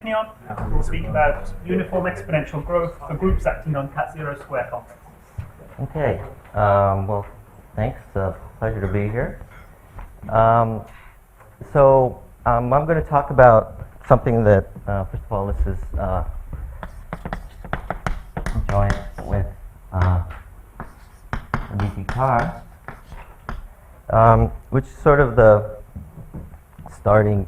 Technion. We'll speak about uniform exponential growth for groups acting on cat-zero square functions. Okay. Well, thanks. Pleasure to be here. I'm going to talk about something that, first of all, this is joint with Aditi Kar, which is sort of the starting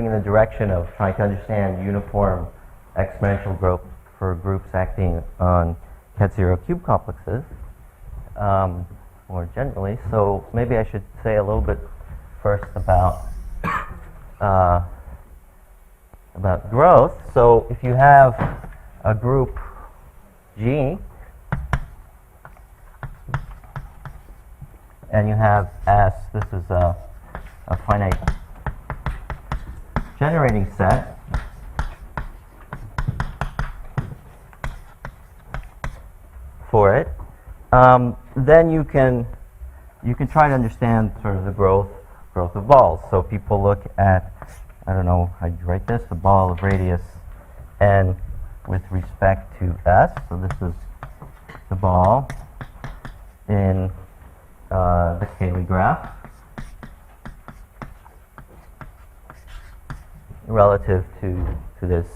in the direction of trying to understand uniform exponential growth for groups acting on cat-zero cube complexes more generally. So maybe I should say a little bit first about growth. So if you have a group G and you have S, this is a finite generating set. For it, then you can try to understand sort of the growth of balls. So people look at, I don't know how you write this, the ball of radius n with respect to S. So this is the ball in the Cayley graph relative to this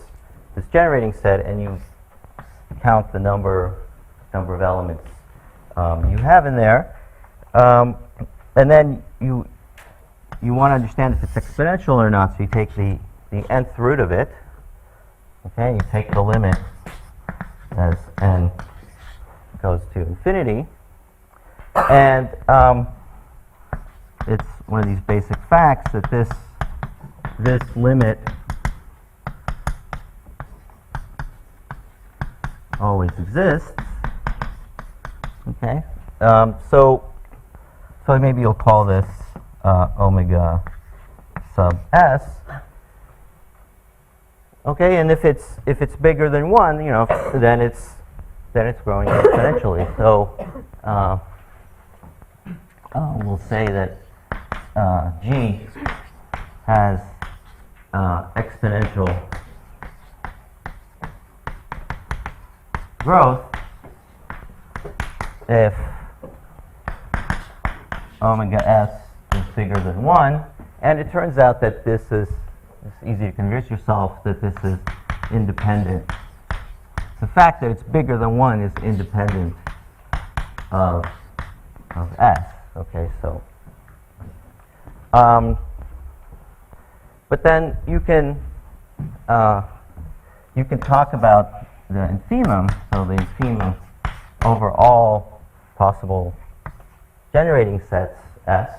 generating set, and you count the number of elements you have in there, and then you want to understand if it's exponential or not. So you take the nth root of it. Okay, you take the limit as n goes to infinity, and it's one of these basic facts that this limit always exists. Okay, so maybe you'll call this omega sub s. Okay, and if it's bigger than 1, then it's growing exponentially. So we'll say that G has exponential growth if omega s is bigger than 1, and it turns out that it's easy to convince yourself that this is independent. The fact that it's bigger than 1 is independent of s. Okay, so but then you can talk about the infimum. So the infimum over all possible generating sets S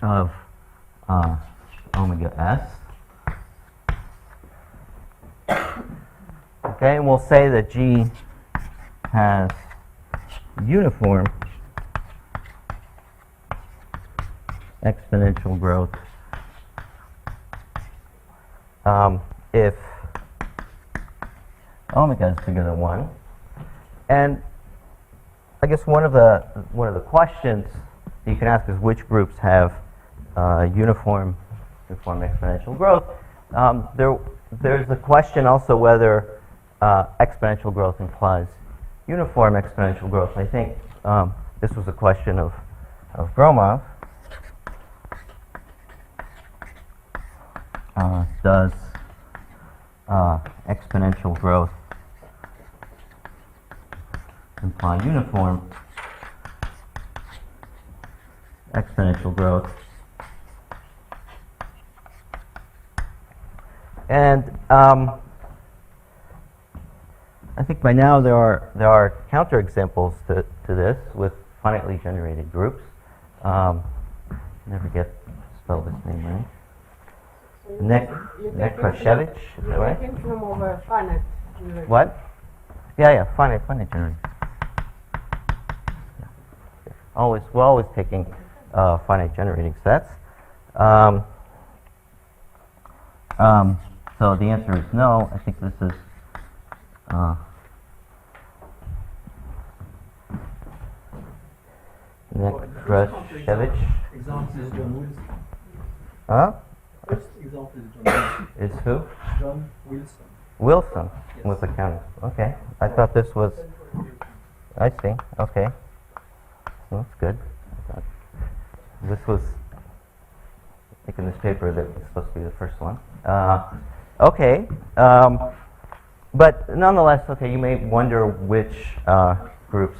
of omega s. Okay, and we'll say that G has uniform exponential growth if omega is bigger than 1. And I guess one of the questions that you can ask is which groups have uniform exponential growth. There's a question also whether exponential growth implies uniform exponential growth. I think this was a question of Gromov. Does exponential growth imply uniform exponential growth? And I think by now there are counterexamples to this with finitely generated groups. Never get to spell this name right. Nekrashevich, is that right? From over finite generated. What? Yeah, finite generated. We're always taking finite generating sets. So the answer is no. I think this is Nekrashevich. Example is John Wilson. Huh? First example is John Wilson. Is who? John Wilson. Wilson Yes. with the county. Okay. I thought this was. I see. Okay. Well, that's good. I thought this was. I think in this paper that was supposed to be the first one. Okay. But nonetheless, okay, you may wonder which groups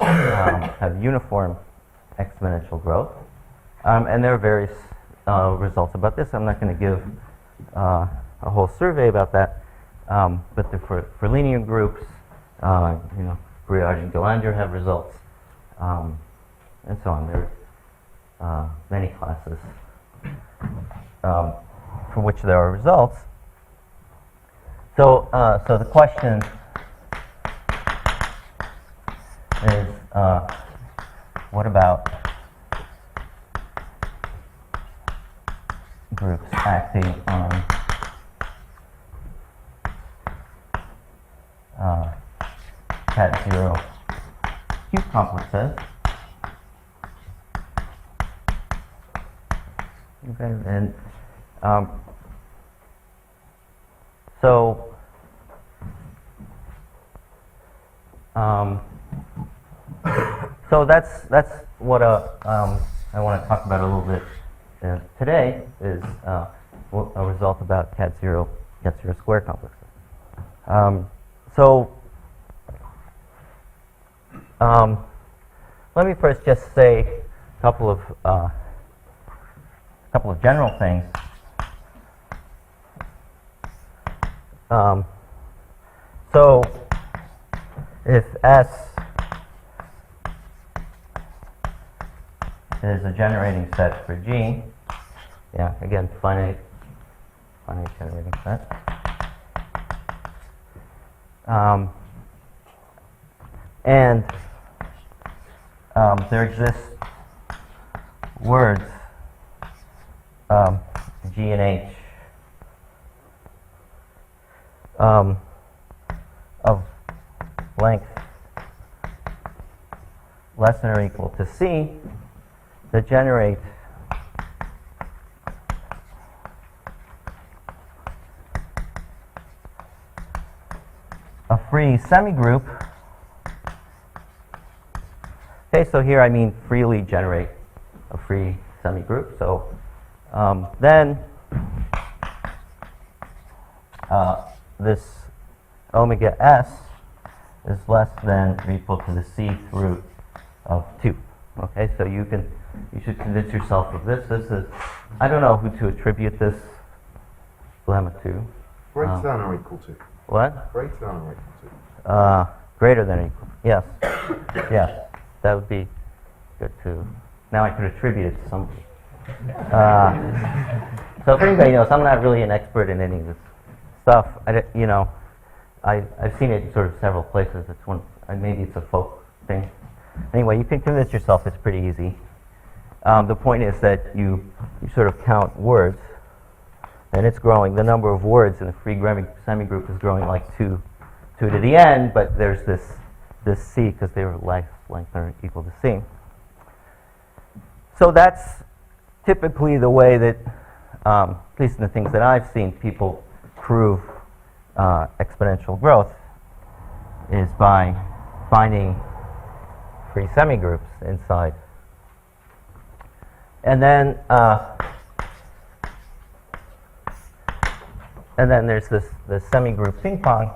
have uniform exponential growth. And there are various results about this. I'm not going to give a whole survey about that. But for linear groups, Briard and Galander have results, and so on. There are many classes for which there are results. So the question is, what about groups acting on cat 0 cube complexes? Okay, and so that's what I want to talk about a little bit today is a result about cat 0 square complexes. Let me first just say a couple of general things. So if S is a generating set for G, again, finite generating set. And there exist words G and H of length less than or equal to C that generate a free semigroup. Okay, so here I mean freely generate a free semigroup. So then this omega S is less than or equal to the Cth root of 2. Okay, so you should convince yourself of this. This is, I don't know who to attribute this lemma to. Greater than or equal to? What? Greater than or equal to? Greater than or equal. Yes. Yes. That would be good too. Now I could attribute it to somebody. So if anybody knows, I'm not really an expert in any of this stuff. I've seen it in sort of several places. It's one. Maybe it's a folk thing. Anyway, you can convince yourself it's pretty easy. The point is that you sort of count words, and it's growing. The number of words in the free semigroup is growing like 2 to the n, but there's this C because they were length are equal to C. So that's typically the way that, at least in the things that I've seen, people prove exponential growth is by finding free semigroups inside. And then there's this semigroup ping pong.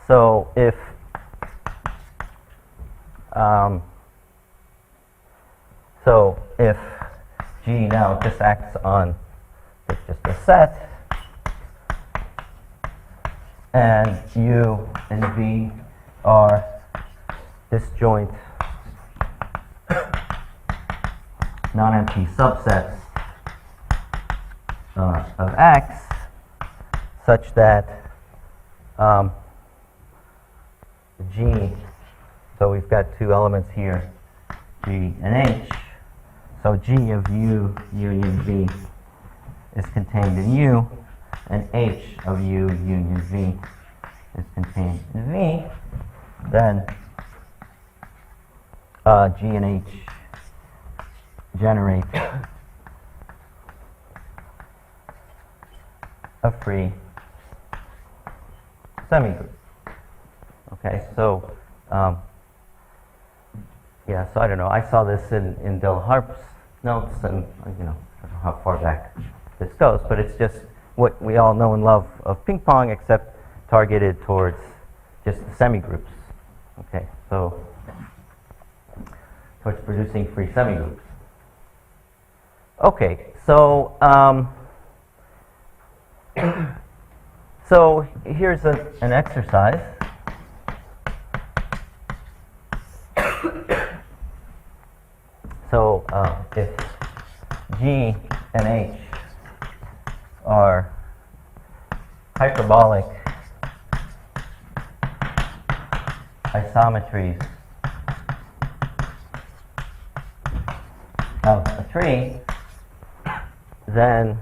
So if G now just acts on just a set, and U and V are disjoint non-empty subsets of X, such that G, so we've got two elements here, G and H. So G of U union V is contained in U, and H of U union V is contained in V, then G and H generate a free semigroup. Okay, so yeah, so I don't know. I saw this in Del Harp's notes, and I don't know how far back this goes, but it's just what we all know and love of ping pong, except targeted towards just the semigroups. Okay, so towards producing free semigroups. Okay, so so here's an exercise. So if G and H are hyperbolic isometries of a tree, then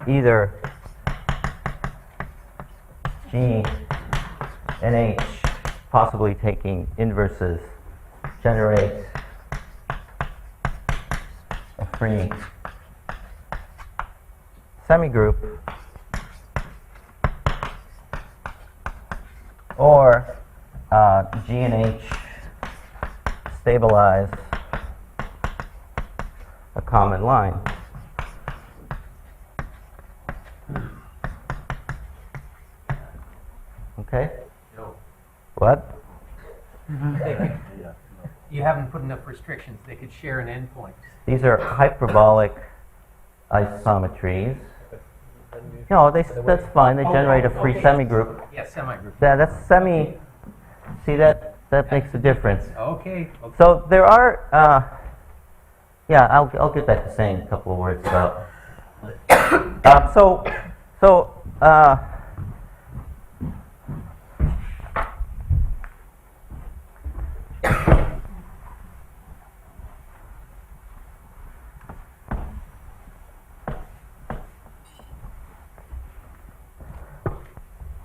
either G and H, possibly taking inverses, generate a free semigroup, or G and H stabilize a common line. Okay? No. What? You haven't put enough restrictions. They could share an endpoint. These are hyperbolic isometries. No, that's fine. They generate a free semigroup. Yes, semigroup. Yeah, that's semi. See, that makes a difference. Okay. So there are. Yeah, I'll get back to saying a couple of words about.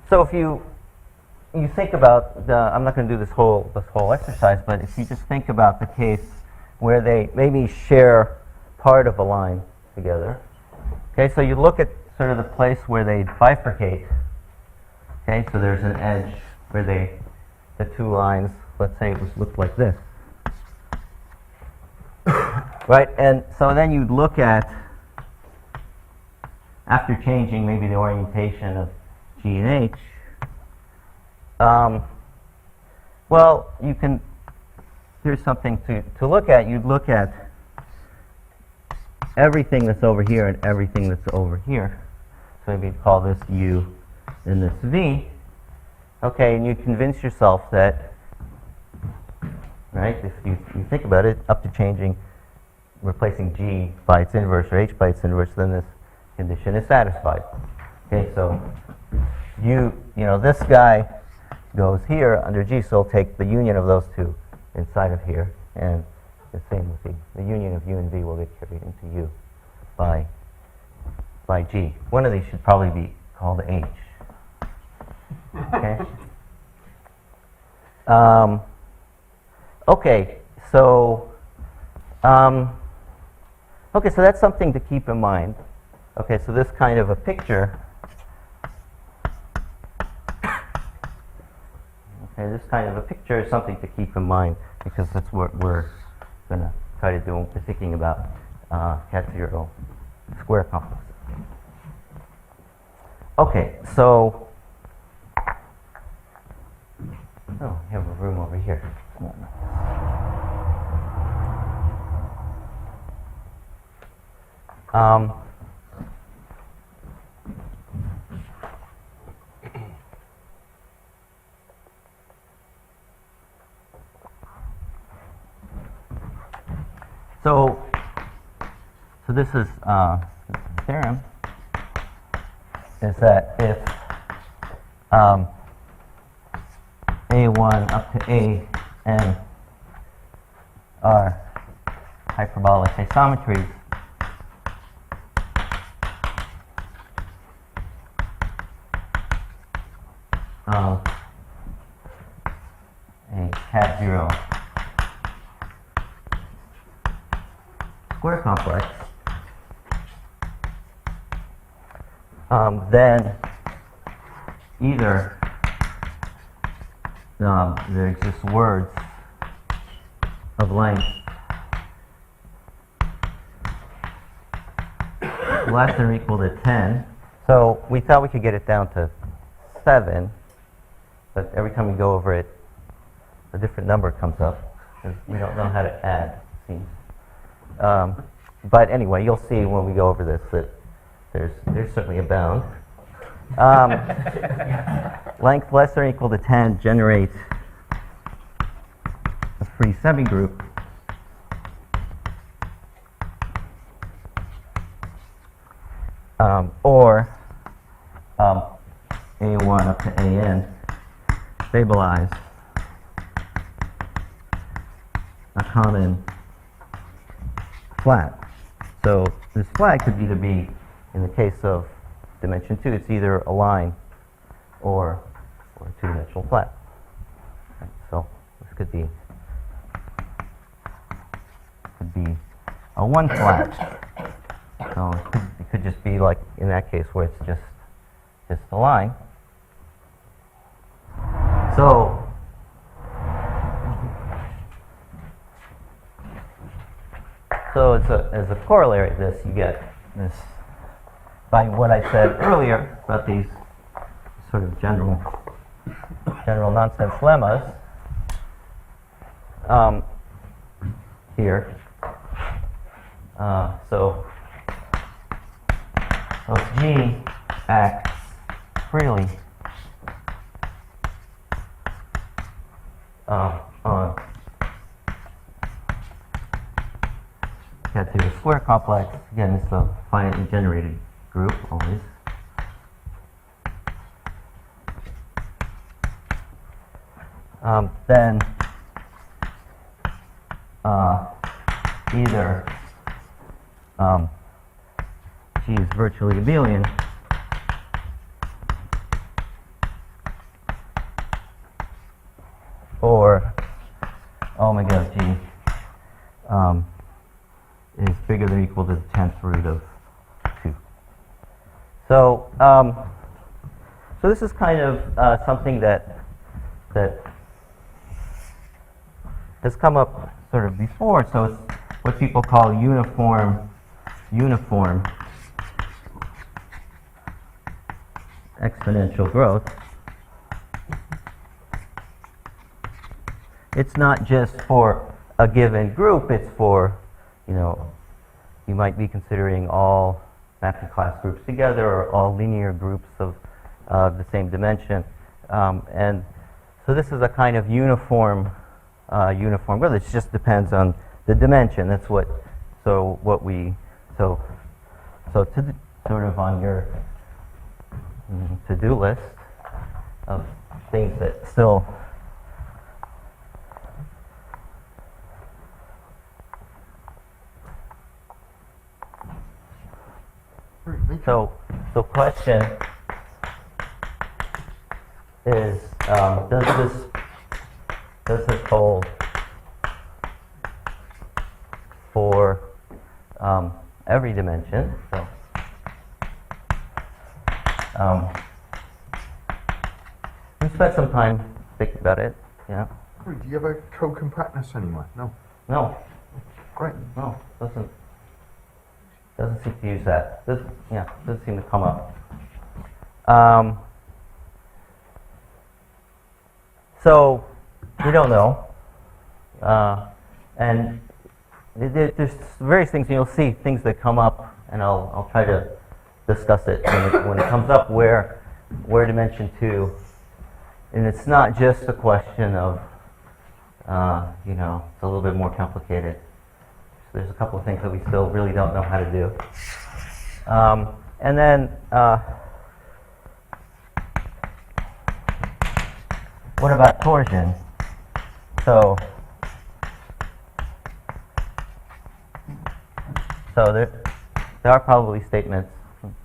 So if you think about I'm not going to do this whole exercise, but if you just think about the case where they maybe share part of a line together. Okay, so you look at sort of the place where they bifurcate. Okay, so there's an edge where the two lines, let's say it looked like this. Right, and so then you'd look at, after changing maybe the orientation of G and H, well, you can, here's something to look at. You'd look at everything that's over here and everything that's over here. So maybe call this U and this V. Okay, and you convince yourself that, right, if you think about it, up to changing, replacing G by its inverse or H by its inverse, then this condition is satisfied. Okay, so you know, this guy goes here under G, so it'll take the union of those two inside of here, and the same with the union of U and V will get carried into U by G. One of these should probably be called H. Okay. Okay. So okay. So that's something to keep in mind. Okay. So this kind of a picture. Okay. This kind of a picture is something to keep in mind because that's what we're going to try to do when we're thinking about cat-zero square complexes. Okay. So. Oh, you have a room over here. So this is the theorem is that if A1 up to AN are hyperbolic isometries, of a cat 0 square complex, then either there exists words of length less than or equal to 10. So we thought we could get it down to 7, but every time we go over it, a different number comes up, because we don't know how to add, it seems. But anyway, you'll see when we go over this that there's certainly a bound. Length less than or equal to 10 generates a free semigroup or A1 up to AN stabilize a common flat. So this flat could either be, in the case of dimension 2, it's either a line or a two-dimensional flat. Right, so this could be a 1 flat. So it could just be like in that case where it's just a line. So as a corollary to this, you get this by what I said earlier about these sort of general nonsense lemmas here. So if G acts freely on cat 0 square complex, again, it's a finitely generated group always. Then either G is virtually abelian or omega of G is bigger than or equal to the 10th root of 2. So so this is kind of something that has come up sort of before. So it's what people call uniform exponential growth. It's not just for a given group, it's for, you might be considering all mapping class groups together or all linear groups of the same dimension. And so this is a kind of uniform growth. It just depends on the dimension. That's what, so sort of on your to-do list of things that still so question is, does this hold for every dimension? So we spent some time thinking about it. Yeah. Do you have a co-compactness anywhere? No. No. Great. No. Doesn't seem to use that. Doesn't seem to come up. So we don't know, and there's various things. You'll see things that come up, and I'll try to discuss it when it comes up. Where dimension 2, and it's not just a question of it's a little bit more complicated. So there's a couple of things that we still really don't know how to do. And then what about torsion? So there are probably statements.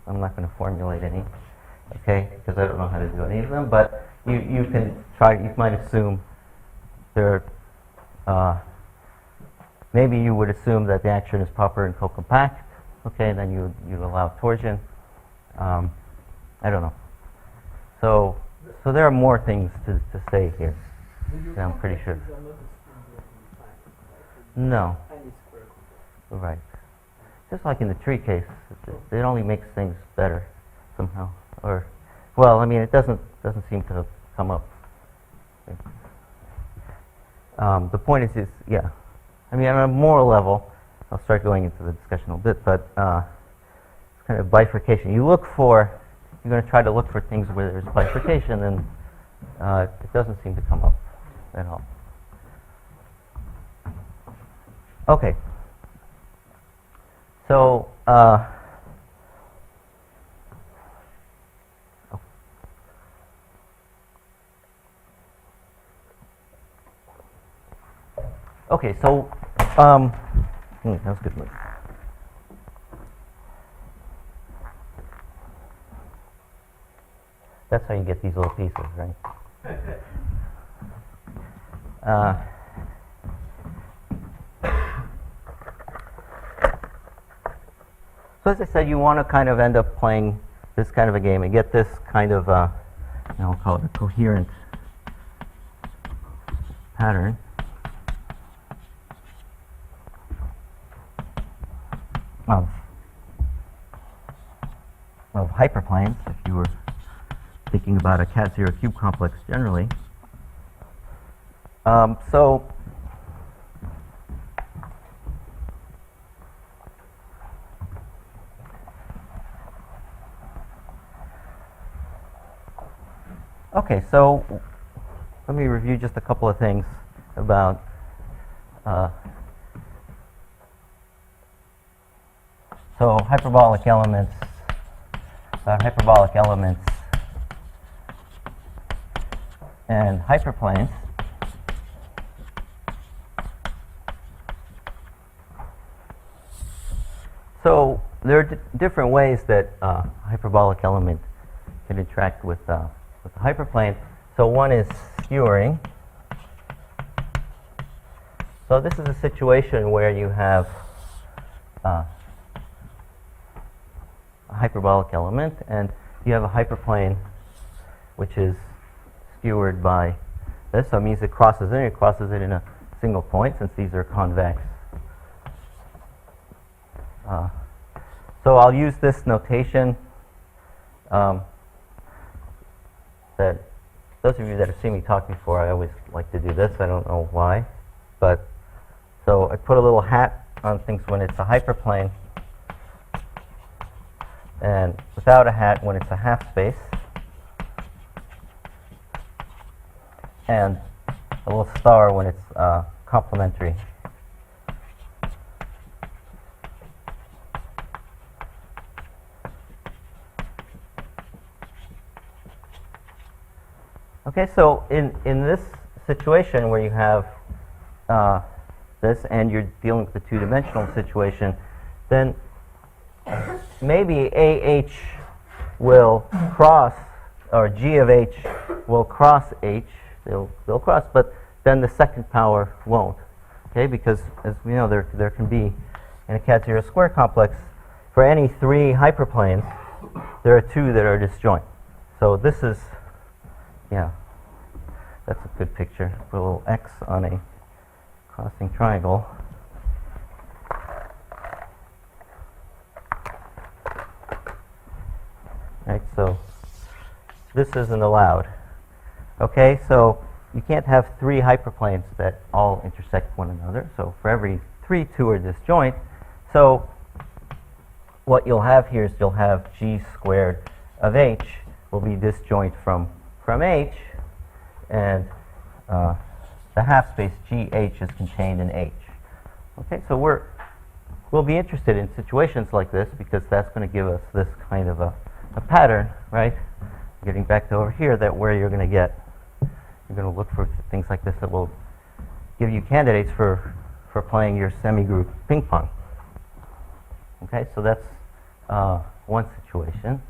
I'm not going to formulate any, okay, because I don't know how to do any of them. But you can try, you might assume there, maybe you would assume that the action is proper and co-compact, okay, and then you'd allow torsion. I don't know. So there are more things to say here, I'm pretty sure. No. Right. Just like in the tree case, it only makes things better somehow. Or, well, I mean, it doesn't seem to have come up. The point is, yeah. I mean, on a moral level, I'll start going into the discussion a little bit, but it's kind of bifurcation. You're going to try to look for things where there's bifurcation, and it doesn't seem to come up at all. Okay. So, okay, so, that was a good move. That's how you get these little pieces, right? So as I said, you want to kind of end up playing this kind of a game and get this kind of, we'll call it a coherent pattern. Of hyperplanes, if you were thinking about a cat zero cube complex generally. Okay, so let me review just a couple of things about hyperbolic elements and hyperplanes. So there are different ways that hyperbolic element can interact with the hyperplane. So one is skewering. So this is a situation where you have a hyperbolic element, and you have a hyperplane which is skewered by this. So it means it crosses it in a single point, since these are convex. So I'll use this notation that those of you that have seen me talk before, I always like to do this. I don't know why, but so I put a little hat on things when it's a hyperplane, and without a hat when it's a half space, and a little star when it's complementary. Okay, so in this situation where you have this and you're dealing with the two-dimensional situation, then maybe AH will cross, or G of H will cross H. They'll cross, but then the second power won't. Okay, because as we know, there can be in a cat zero square complex, for any three hyperplanes, there are two that are disjoint. So this is, yeah, that's a good picture. Put a little X on a crossing triangle. Right, so this isn't allowed. Okay, so you can't have three hyperplanes that all intersect one another. So for every three, two are disjoint. So what you'll have here is you'll have G squared of H will be disjoint from H, and the half space GH is contained in H. Okay, so we'll be interested in situations like this because that's going to give us this kind of a pattern, right? Getting back to over here, that where you're going to look for things like this that will give you candidates for playing your semi-group ping pong. Okay, so that's one situation.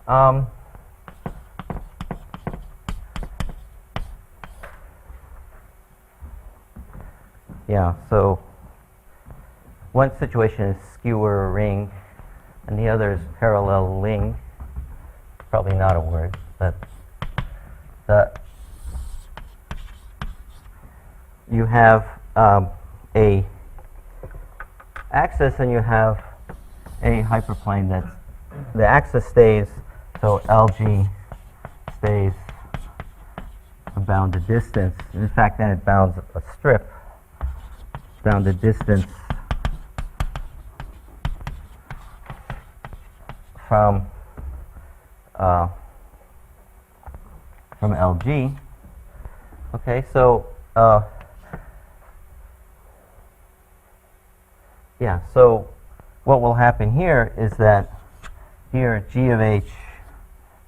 Yeah, so one situation is skewer ring, and the other is paralleling. Probably not a word, but you have a axis and you have a hyperplane that's the axis stays, so LG stays a bounded distance. In fact, then it bounds a strip, bounded distance from LG. Okay, so yeah, so what will happen here is that here G of H,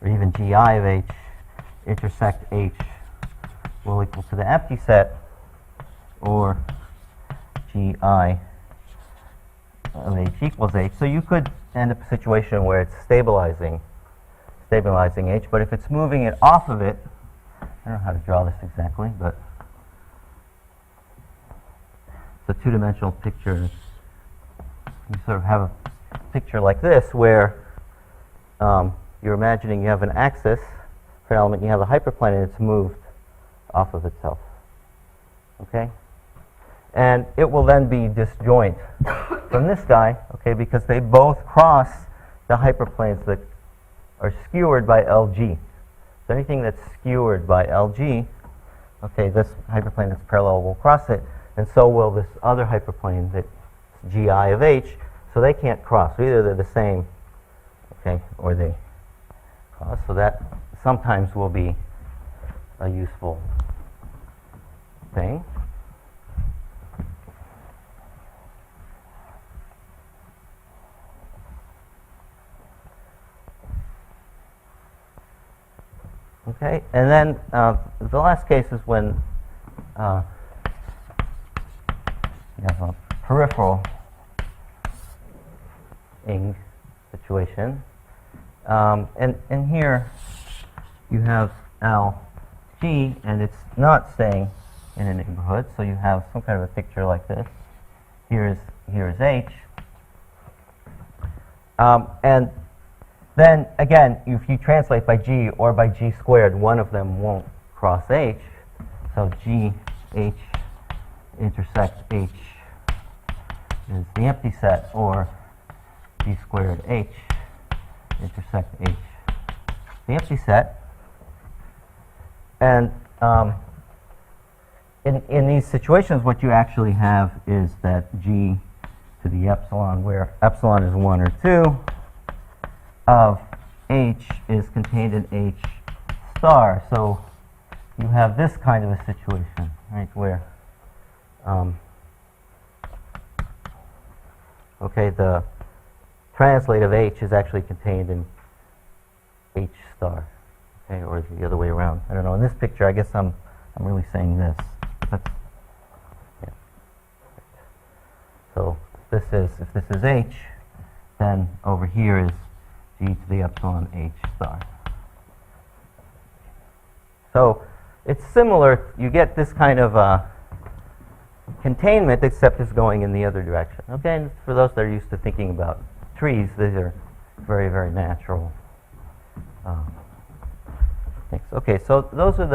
or even Gi of H, intersect H will equal to the empty set, or Gi of H equals H. So you could end up a situation where it's stabilizing H, but if it's moving it off of it, I don't know how to draw this exactly, but it's a two-dimensional picture. You sort of have a picture like this where you're imagining you have an axis for an element, you have a hyperplane, and it's moved off of itself. Okay? And it will then be disjoint from this guy, okay, because they both cross the hyperplanes that are skewered by LG. So anything that's skewered by LG, okay, this hyperplane that's parallel will cross it, and so will this other hyperplane that's Gi of H, so they can't cross. So either they're the same, okay, or they cross. So that sometimes will be a useful thing. Okay, and then the last case is when you have a peripheral ing situation. And here you have LG, and it's not staying in a neighborhood, so you have some kind of a picture like this. Here is H. And then, again, if you translate by G or by G squared, one of them won't cross H. So G, H, intersect H is the empty set, or G squared H, intersect H, the empty set. And in these situations, what you actually have is that G to the epsilon, where epsilon is 1 or 2, of H is contained in H star. So you have this kind of a situation, right, where okay, the translate of H is actually contained in H star, okay, or the other way around. I don't know. In this picture, I guess I'm really saying this. That's, yeah. So this is, if this is H, then over here is G to the epsilon H star. So it's similar. You get this kind of containment, except it's going in the other direction. Okay, and for those that are used to thinking about trees, these are very, very natural things. Okay, so those are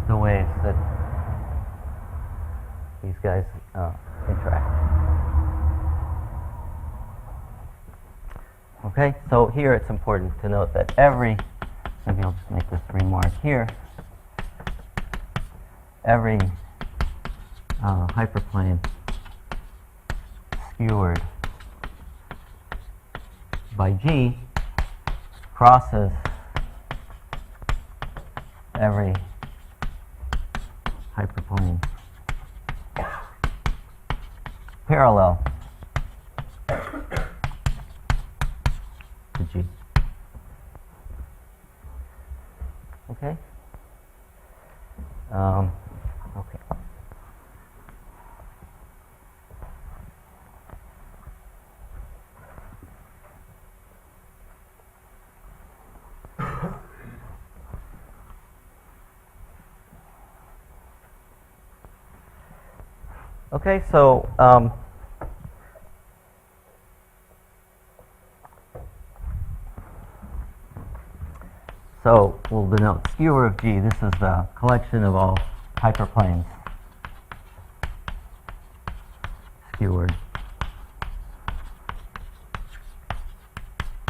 the ways that these guys interact. Okay, so here it's important to note that maybe I'll just make this remark here, every hyperplane skewered by G crosses every hyperplane parallel to G. Okay? Okay. Okay, so so we'll denote skewer of G. This is the collection of all hyperplanes skewered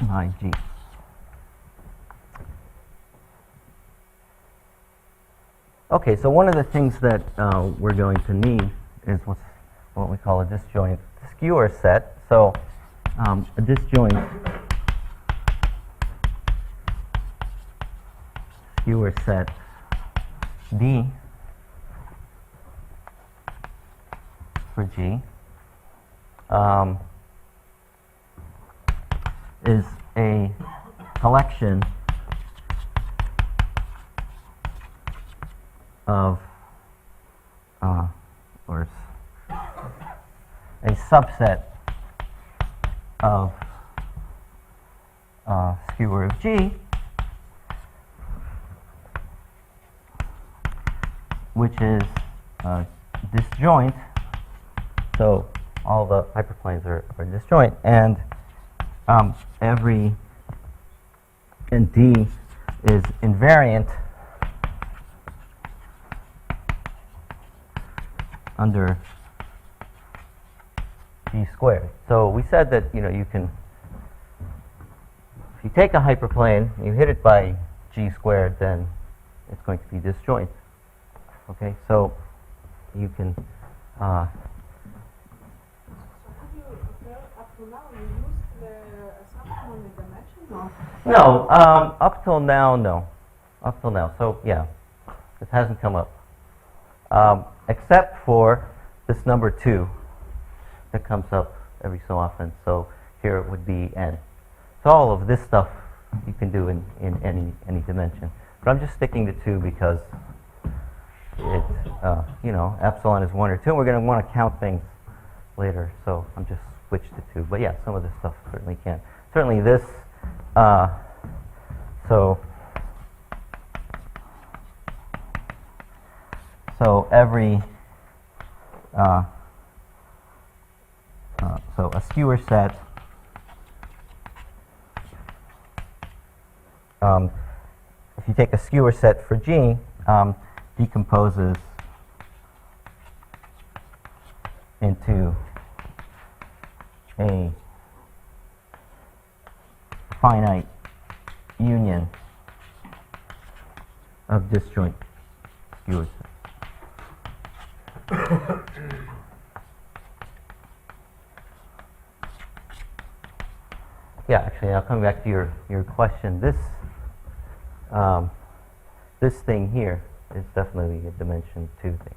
by G. Okay, so one of the things that we're going to need is what we call a disjoint skewer set. So a disjoint skewer set D for G is a collection of or a subset of skewer of G, which is disjoint. So all the hyperplanes are disjoint, and D is invariant under G squared. So we said that you can, if you take a hyperplane, you hit it by G squared, then it's going to be disjoint. Okay, so you can. So have you, up to now, you used the assumption on the dimension, or? No, up till now, no. Up till now, so yeah, this hasn't come up. Except for this number 2 that comes up every so often. So here it would be n. So all of this stuff you can do in any dimension. But I'm just sticking to 2 because it, epsilon is 1 or 2. And we're going to want to count things later, so I'm just switched to 2. But yeah, some of this stuff certainly can. Certainly this, so every, so a skewer set, if you take a skewer set for G, decomposes into a finite union of disjoint skewer sets. Yeah, actually, now coming back to your question, this this thing here is definitely a dimension 2 thing.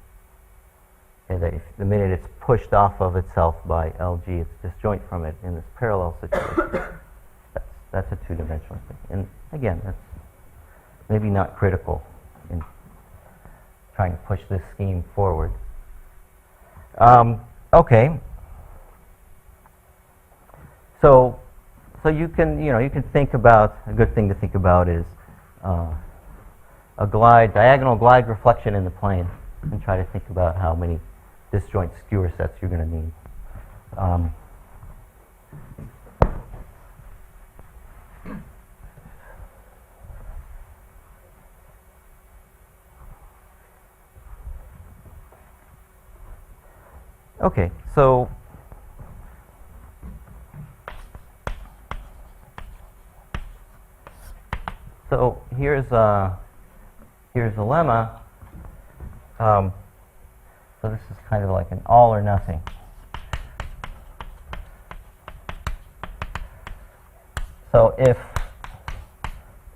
Okay, that if the minute it's pushed off of itself by LG, it's disjoint from it in this parallel situation. That's a 2-dimensional thing. And again, that's maybe not critical in trying to push this scheme forward. Okay. So you can think about, a good thing to think about is a diagonal glide reflection in the plane, and try to think about how many disjoint skewer sets you're going to need. Okay, so here's a lemma. So this is kind of like an all or nothing. So if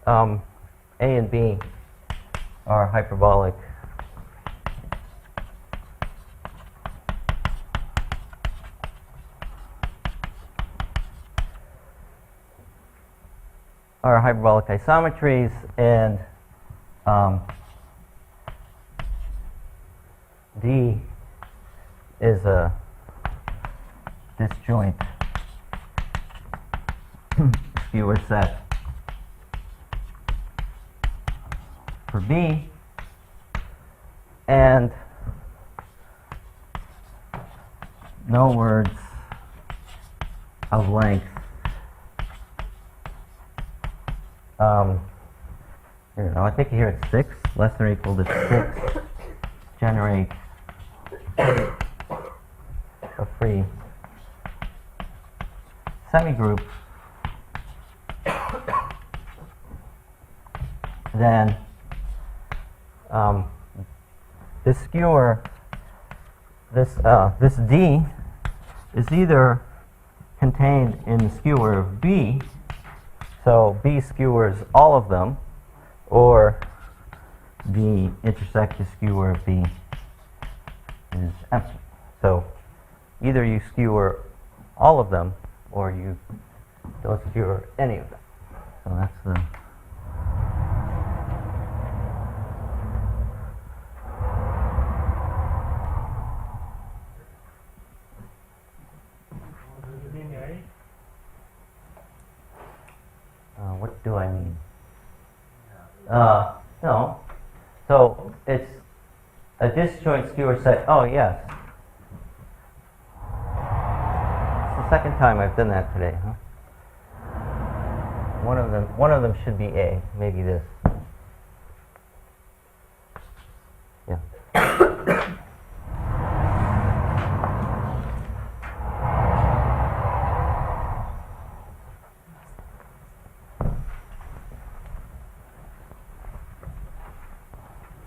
A and B are hyperbolic isometries, and D is a disjoint skewer set for B, and no words of length here, no, I think here it's 6, less than or equal to 6, generate a free semigroup, then this skewer, this D is either contained in the skewer of B, so B skewers all of them, or B intersects the skewer of B is empty. So either you skewer all of them, or you don't skewer any of them. So that's the what do I mean? No. So it's a disjoint skewer set. Oh, yes. It's the second time I've done that today, huh? One of them should be A. Maybe this. Yeah.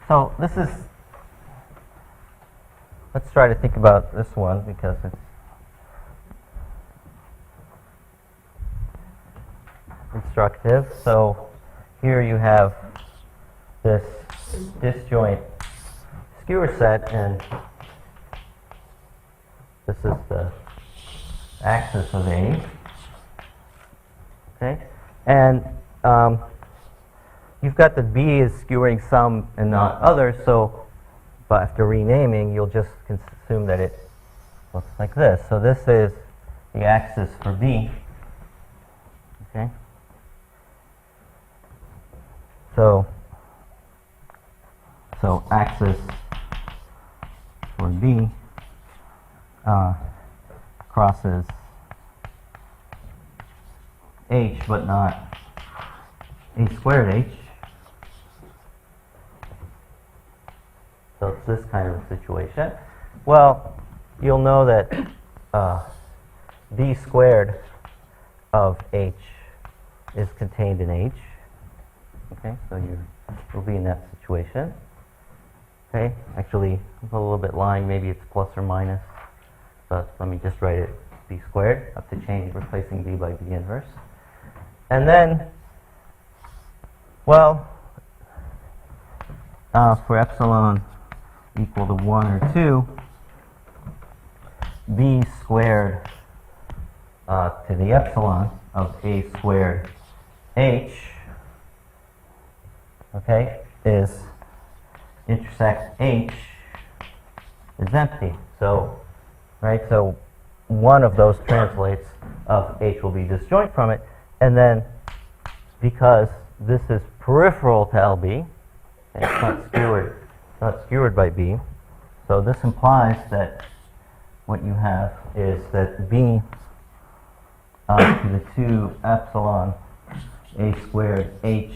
So this is, let's try to think about this one because it's instructive. So here you have this disjoint skewer set, and this is the axis of A. Okay, and you've got the B is skewering some and not others, so but after renaming, you'll just assume that it looks like this. So this is the axis for B. Okay. So axis for B crosses H, but not A squared H. So it's this kind of situation. Well, you'll know that B squared of H is contained in H. Okay, so you'll be in that situation. Okay, actually, I'm a little bit lying. Maybe it's plus or minus, but let me just write it B squared. I have to change, replacing B by B inverse. And then, well, for epsilon equal to 1 or 2, B squared to the epsilon of A squared H, okay, is intersect H is empty. So, right, so one of those translates of H will be disjoint from it, and then because this is peripheral to LB, it's not skewered by B, so this implies that what you have is that B to the 2 epsilon A squared H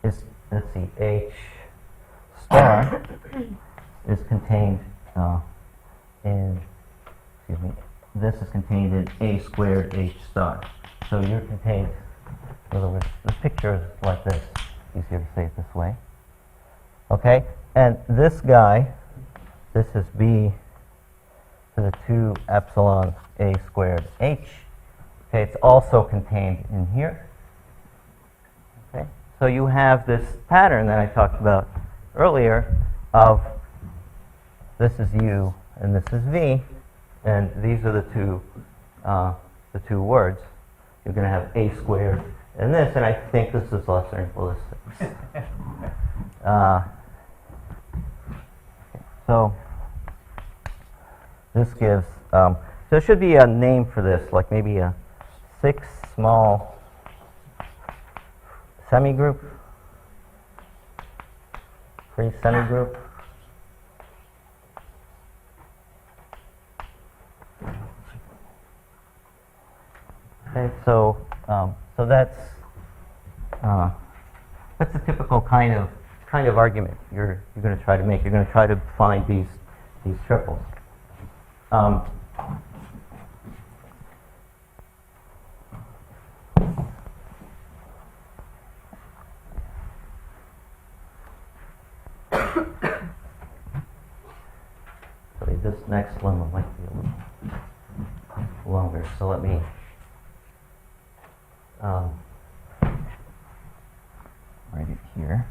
is, let's see, H star is contained in, excuse me, this is contained in A squared H star. So you're contained, in other words, the picture is like this. Easier to say it this way. Okay, and this guy, this is B to the 2 epsilon A squared H. Okay, it's also contained in here. Okay, so you have this pattern that I talked about earlier of this is U and this is V, and these are the two words. You're going to have A squared and this, and I think this is less than or equal to 6. So this gives, so there should be a name for this, like maybe a 6 small semigroup, free semigroup. Okay, so that's a typical kind of argument you're going to try to make. You're going to try to find these triples. So this next lemma might be a little longer. So let me write it here.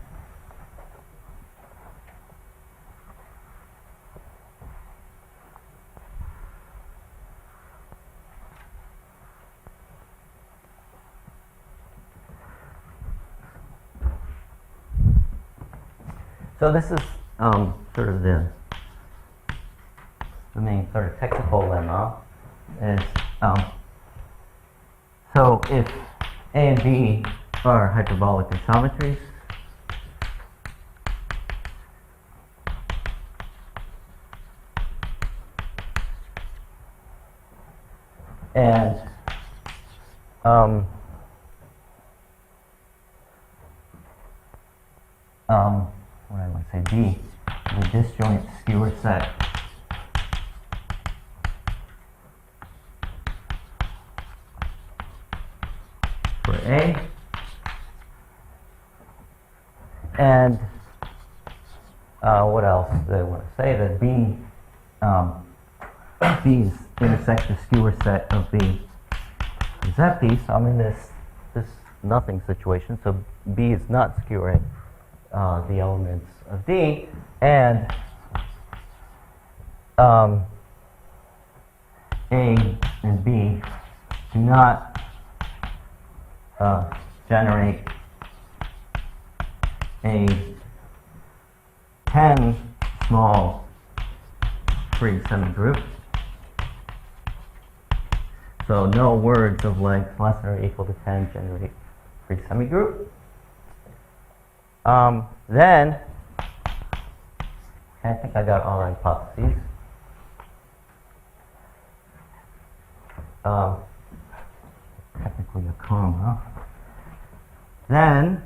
So this is sort of the main sort of technical lemma. Is so if A and B are hyperbolic isometries, and what I want to say, B, the disjoint skewer set for A, and what else do I want to say? That B, B's intersect the skewer set of B is empty, so I'm in this nothing situation, so B is not skewering the elements of D, and A and B do not generate a 10 small free semigroup. So no words of length less than or equal to 10 generate free semigroup. Then, I think I got all the hypotheses. Technically a comma. Then,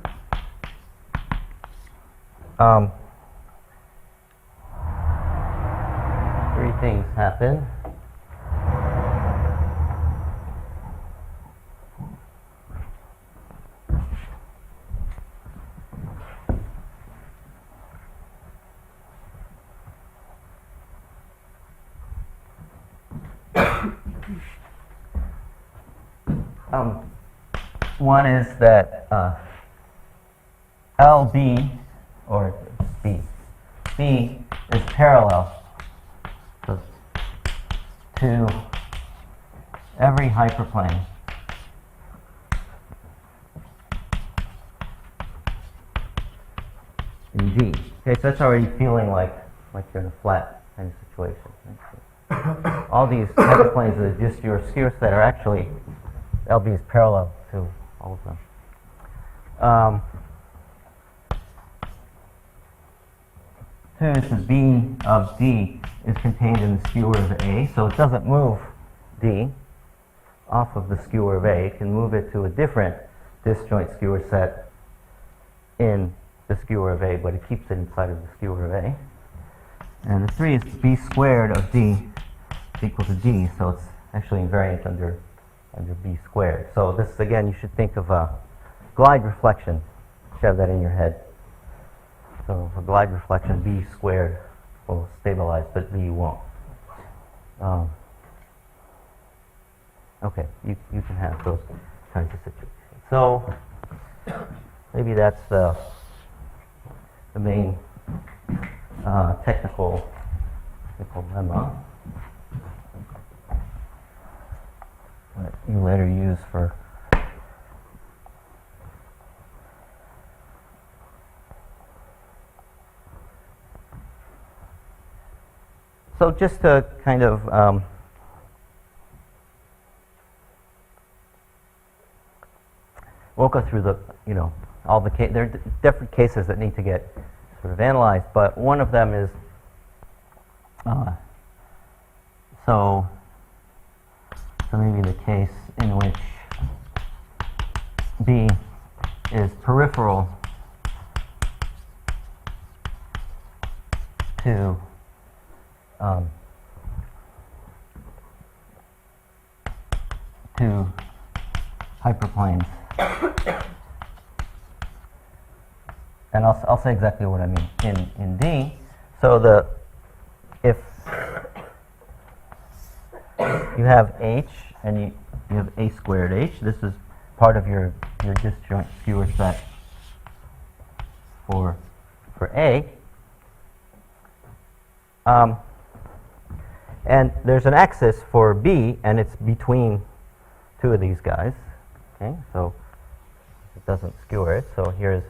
three things happen. One is that LB, or B is parallel to every hyperplane in G. Okay, so that's already feeling like you're in a flat kind of situation. Right? All these hyperplanes are just your skewer set are actually LB is parallel to all of them. Two is that B of D is contained in the skewer of A, so it doesn't move D off of the skewer of A. It can move it to a different disjoint skewer set in the skewer of A, but it keeps it inside of the skewer of A. And the three is B squared of D is equal to D, so it's actually invariant under B squared. So this, again, you should think of a glide reflection. You should have that in your head. So for glide reflection, B squared will stabilize, but B won't. Okay, you can have those kinds of situations. So maybe that's the main technical lemma that you later use for so just to kind of we'll go through the all the there are different cases that need to get sort of analyzed, but one of them is so maybe the case in which B is peripheral to hyperplanes. And I'll say exactly what I mean. In D, so if you have H and you have A squared H, this is part of your disjoint skewer set for A. And there's an axis for B, and it's between two of these guys. Okay, so it doesn't skewer it. So here's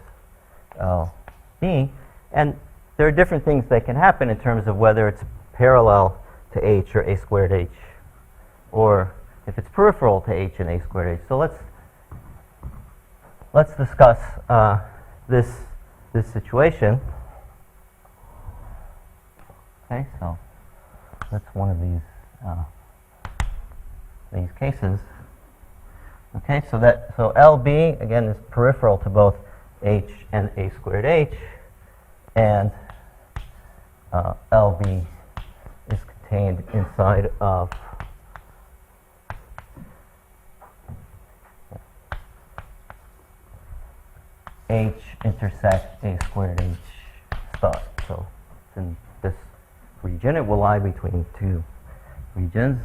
B, and there are different things that can happen in terms of whether it's parallel to H or A squared H, or if it's peripheral to H and A squared H. So let's discuss this situation. Okay, so that's one of these cases. Okay, so LB again is peripheral to both H and A squared H, and LB is contained inside of H intersect A squared H star. So it's in this region. It will lie between two regions.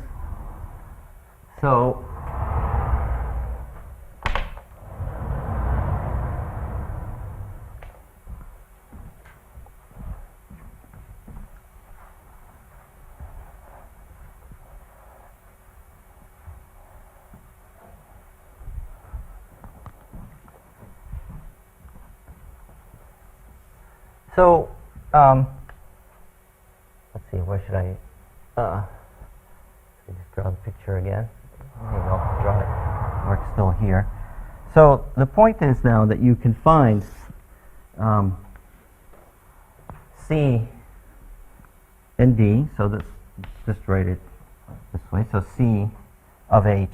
So let's see, where should I just draw the picture again. Maybe I'll draw it where it's still here. So the point is now that you can find C and D, so this, just write it this way, so C of H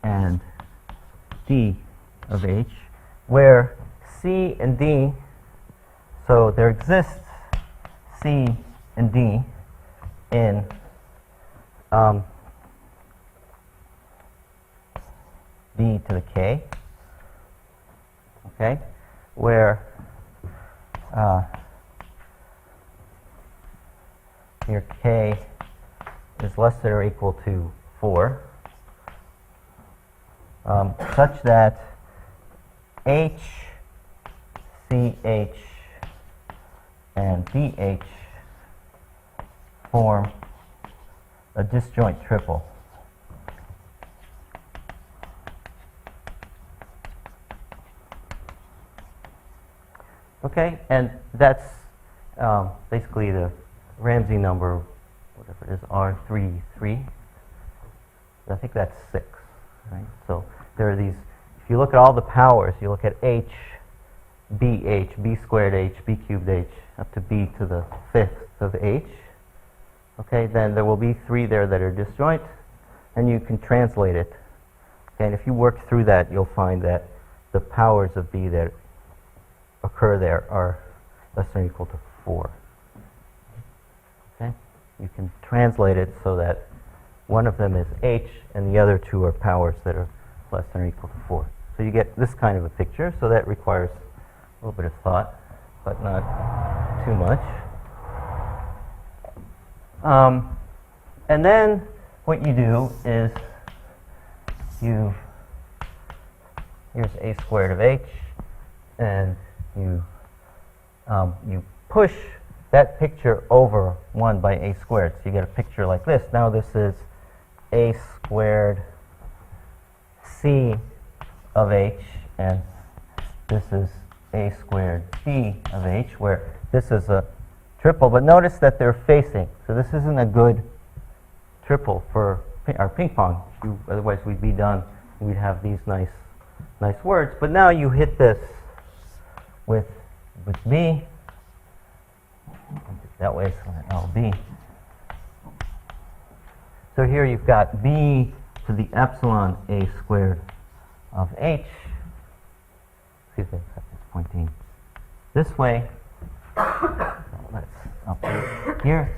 and D of H, where C and D, so there exists C and D in B to the K, okay, where your K is less than or equal to 4, such that H, CH, and DH form a disjoint triple. Okay, and that's basically the Ramsey number, whatever it is, R33. I think that's 6, right? So there are these, if you look at all the powers, you look at H, BH, B squared H, B cubed H, up to B to the 5th of H. Okay, then there will be 3 there that are disjoint, and you can translate it. Okay, and if you work through that, you'll find that the powers of B that occur there are less than or equal to 4. Okay, you can translate it so that one of them is H, and the other 2 are powers that are less than or equal to 4. So you get this kind of a picture, so that requires a little bit of thought, but not too much. And then what you do is here's A squared of H, and you push that picture over 1 by A squared. So you get a picture like this. Now this is A squared C of H, and this is A squared B of H, where this is a triple, but notice that they're facing. So this isn't a good triple for our ping pong. Otherwise we'd be done. We'd have these nice words. But now you hit this with B. That way it's LB. So here you've got B to the epsilon A squared of H, excuse me, it's pointing this way. So let's update here.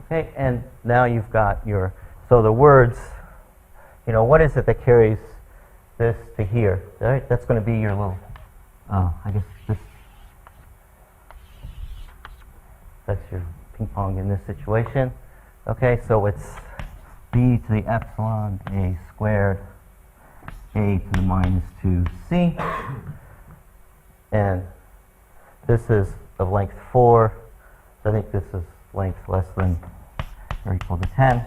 Okay, and now you've got your, so the words, you know, what is it that carries this to here? Right? That's going to be your little, I guess this, that's your ping pong in this situation. Okay, so it's b to the epsilon a squared a to the minus 2c. And this is of length 4. So I think this is length less than or equal to 10.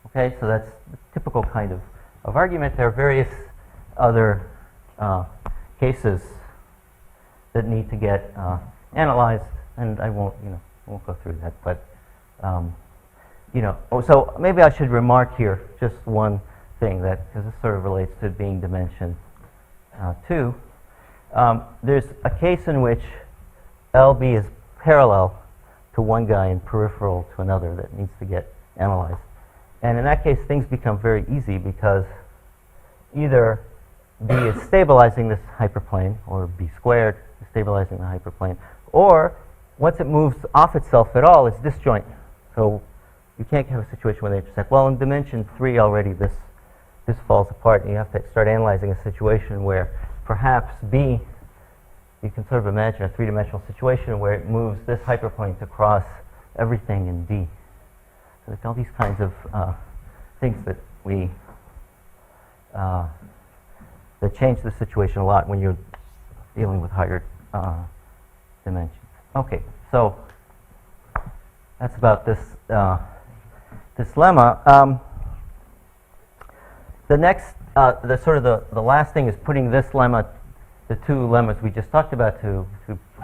Okay, so that's the typical kind of argument. There are various other cases that need to get analyzed, and I won't go through that. But so maybe I should remark here just one thing, that because this sort of relates to being dimension 2. There's a case in which LB is parallel to one guy and peripheral to another that needs to get analyzed. And in that case, things become very easy because either B is stabilizing this hyperplane, or B squared is stabilizing the hyperplane, or once it moves off itself at all, it's disjoint. So you can't have a situation where they intersect. Well, in dimension 3 already, this falls apart, and you have to start analyzing a situation where perhaps B, you can sort of imagine a three-dimensional situation where it moves this hyperplane to cross everything in D. So there's all these kinds of things that that change the situation a lot when you're dealing with higher dimensions. Okay, so that's about this this lemma. The next, the last thing is putting this lemma, the two lemmas we just talked about, to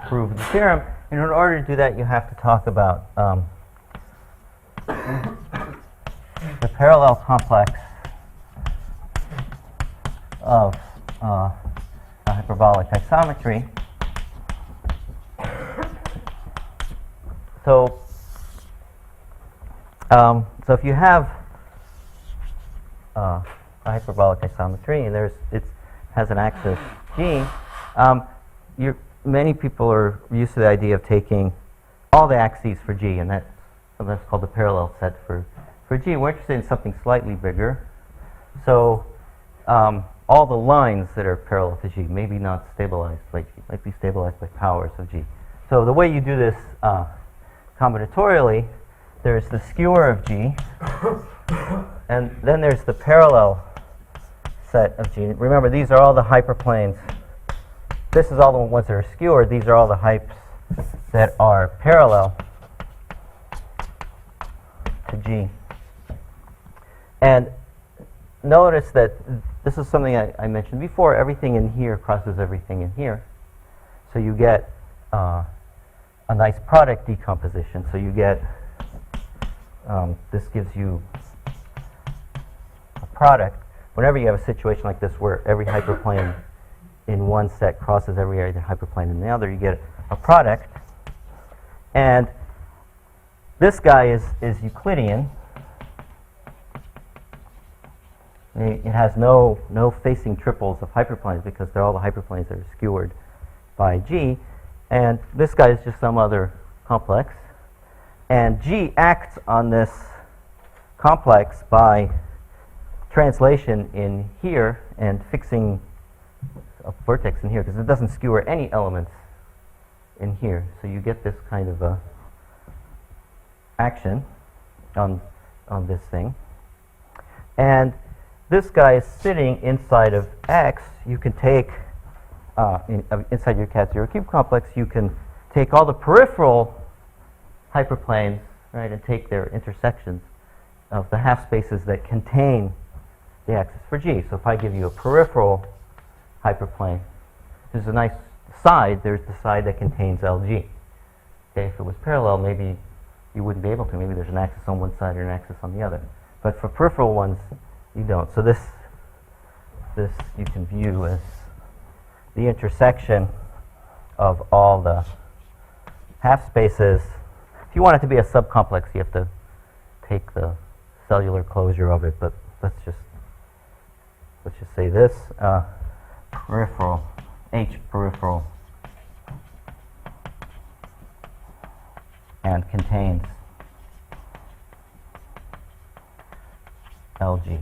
prove the theorem. And in order to do that, you have to talk about the parallel complex of a hyperbolic isometry. So if you have a hyperbolic isometry and it has an axis G, many people are used to the idea of taking all the axes for G, and that's sometimes called the parallel set for G. We're interested in something slightly bigger. So all the lines that are parallel to G, maybe not stabilized by G, might be stabilized by powers of G. So the way you do this combinatorially, there's the skewer of G, and then there's the parallel set of G. Remember, these are all the hyperplanes. This is all the ones that are skewered. These are all the hypes that are parallel to G. And notice that this is something I mentioned before. Everything in here crosses everything in here. So you get a nice product decomposition. So you get, this gives you a product. Whenever you have a situation like this where every hyperplane in one set crosses every other hyperplane in the other, you get a product. And this guy is Euclidean. It has no facing triples of hyperplanes because they're all the hyperplanes that are skewered by G. And this guy is just some other complex. And G acts on this complex by translation in here and fixing a vertex in here, because it doesn't skewer any elements in here. So you get this kind of action on this thing. And this guy is sitting inside of X. You can take, inside your cat zero cube complex, you can take all the peripheral hyperplanes, right, and take their intersections of the half spaces that contain the axis for G. So if I give you a peripheral hyperplane, there's a nice side. There's the side that contains LG. Okay, if it was parallel, maybe you wouldn't be able to. Maybe there's an axis on one side or an axis on the other. But for peripheral ones, you don't. So this you can view as the intersection of all the half spaces. If you want it to be a subcomplex, you have to take the cellular closure of it, but let's just let's just say this, peripheral, H peripheral, and contains LG.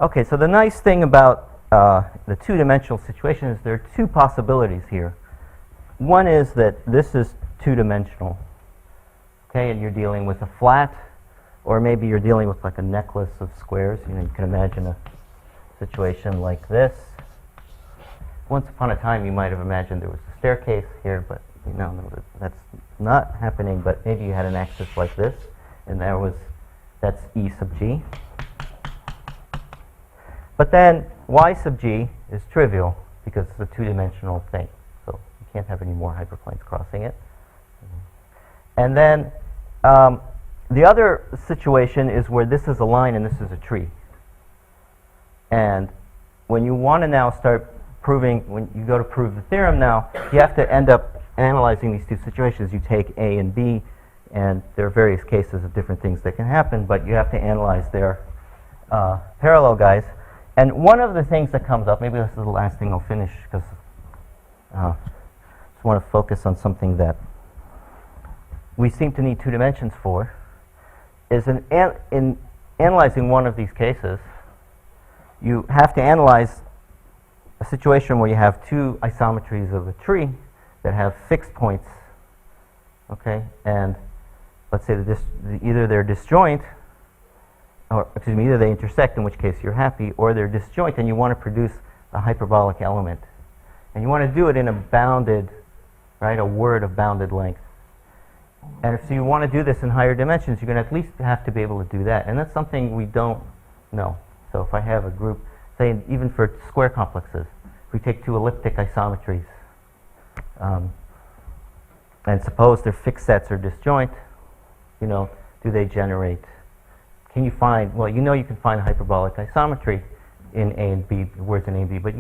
Okay, so the nice thing about the two-dimensional situation is there are two possibilities here. One is that this is two-dimensional, okay, and you're dealing with a flat, or maybe you're dealing with like a necklace of squares. You know, you can imagine a situation like this. Once upon a time, you might have imagined there was a staircase here, but you know, no, that's not happening. But maybe you had an axis like this, and that's E sub g. But then y sub g is trivial because it's a two-dimensional thing, so you can't have any more hyperplanes crossing it. And then the other situation is where this is a line and this is a tree. And when you want to now start proving, when you go to prove the theorem now, you have to end up analyzing these two situations. You take A and B, and there are various cases of different things that can happen, but you have to analyze their parallel guys. And one of the things that comes up, maybe this is the last thing I'll finish, because I just want to focus on something that we seem to need two dimensions for, is in analyzing one of these cases, you have to analyze a situation where you have two isometries of a tree that have fixed points, okay? And let's say either they're disjoint, or excuse me, either they intersect, in which case you're happy, or they're disjoint and you want to produce a hyperbolic element. And you want to do it in a bounded, right, a word of bounded length. And if you want to do this in higher dimensions, you're going to at least have to be able to do that. And that's something we don't know. So if I have a group, say even for square complexes, if we take two elliptic isometries, and suppose their fixed sets are disjoint, you know, do they generate? Can you find, well, you know you can find a hyperbolic isometry in A and B, words in A and B, but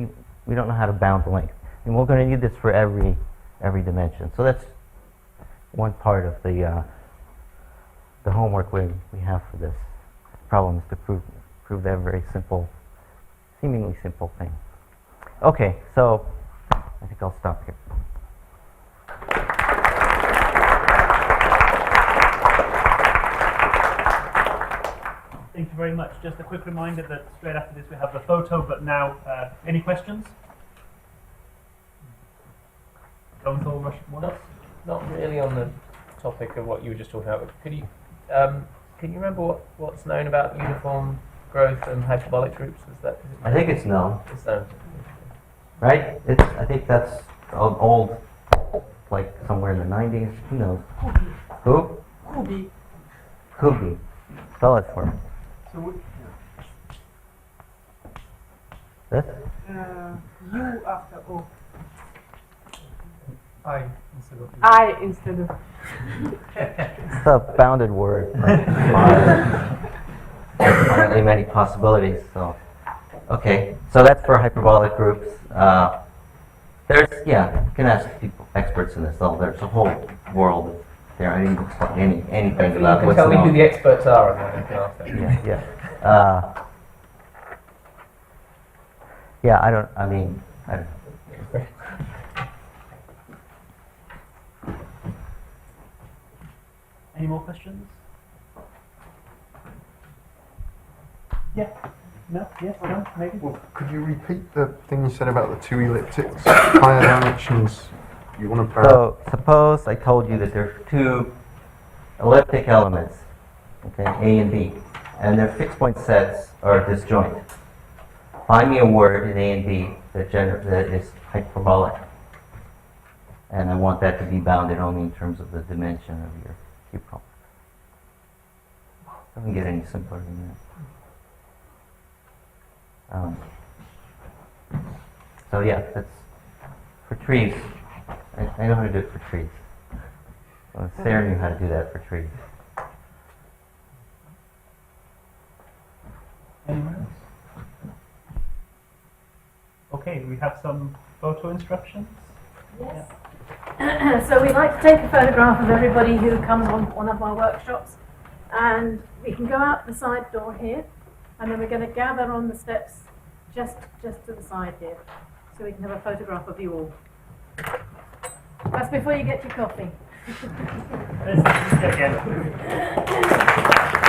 we don't know how to bound the length. And we're going to need this for every dimension. So that's one part of the homework we have for this problem, is to prove that very simple, seemingly simple thing. Okay, so I think I'll stop here. Thank you very much. Just a quick reminder that straight after this we have the photo, but now, any questions? Don't all rush at once. Not really on the topic of what you were just talking about. Could you, can you remember what's known about uniform growth and hyperbolic groups? Is it I think it's known, It's known. right? I think that's old, like somewhere in the 90s. Who knows? Who? Kubi. Kubi. Spell it for me. So This? U after O. I instead of I instead of. It's a bounded word. Apparently many possibilities. So, okay. So that's for hyperbolic groups. You can ask people, experts in this. There's a whole world there. I didn't explain anything You about can what's tell me known. who the experts are, and then I can ask them. I don't. Any more questions? Yeah. No? Yes? No? Maybe? Well, could you repeat the thing you said about the two elliptics? Higher dimensions, you want to So suppose I told you that there are two elliptic elements, okay, A and B, and their fixed point sets are disjoint. Find me a word in A and B that is hyperbolic, and I want that to be bounded only in terms of the dimension of your cube complex. Doesn't get any simpler than that. So yeah, that's for trees. I know how to do it for trees. Well, Sarah knew how to do that for trees. Anyone else? Okay, we have some photo instructions. Yes. So we like to take a photograph of everybody who comes on one of our workshops, and we can go out the side door here, and then we're going to gather on the steps just to the side here, so we can have a photograph of you all. That's before you get your coffee. Let's get again.